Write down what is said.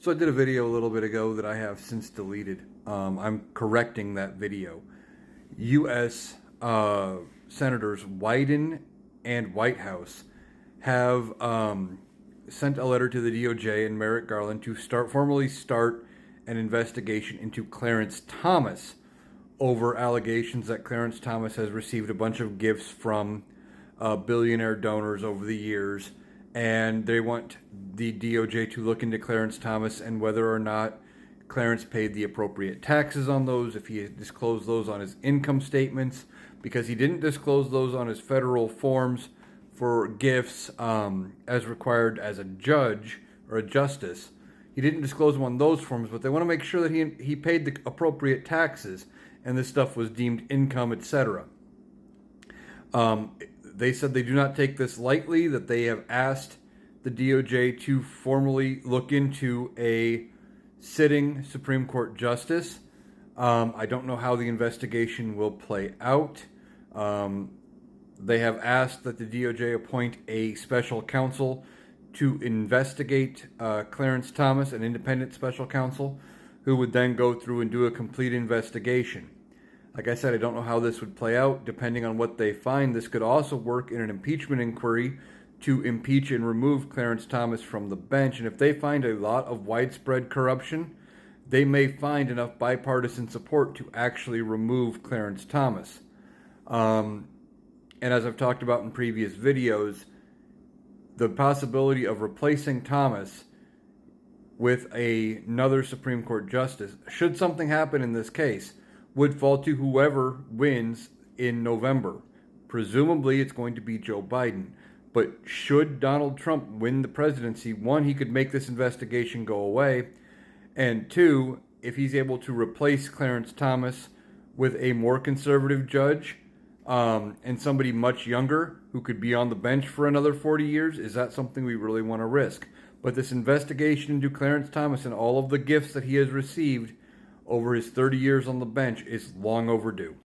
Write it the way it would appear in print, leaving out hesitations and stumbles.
So I did a video a little bit ago that I have since deleted. I'm correcting that video. U.S. Senators Wyden and Whitehouse have sent a letter to the DOJ and Merrick Garland to formally start an investigation into Clarence Thomas over allegations that Clarence Thomas has received a bunch of gifts from billionaire donors over the years, and they want the DOJ to look into Clarence Thomas and whether or not Clarence paid the appropriate taxes on those, if he disclosed those on his income statements, because he didn't disclose those on his federal forms for gifts as required as a judge or a justice. He didn't disclose them on those forms, but they want to make sure that he paid the appropriate taxes and this stuff was deemed income, etc. They said they do not take this lightly, that they have asked the DOJ to formally look into a sitting Supreme Court justice. I don't know how the investigation will play out. They have asked that the DOJ appoint a special counsel to investigate Clarence Thomas, an independent special counsel, who would then go through and do a complete investigation. Like I said, I don't know how this would play out. Depending on what they find, this could also work in an impeachment inquiry to impeach and remove Clarence Thomas from the bench. And if they find a lot of widespread corruption, they may find enough bipartisan support to actually remove Clarence Thomas. And as I've talked about in previous videos, the possibility of replacing Thomas with another Supreme Court justice, should something happen in this case, would fall to whoever wins in November. Presumably it's going to be Joe Biden. But should Donald Trump win the presidency, one, he could make this investigation go away, and two, if he's able to replace Clarence Thomas with a more conservative judge and somebody much younger who could be on the bench for another 40 years, is that something we really want to risk? But this investigation into Clarence Thomas and all of the gifts that he has received over his 30 years on the bench is long overdue.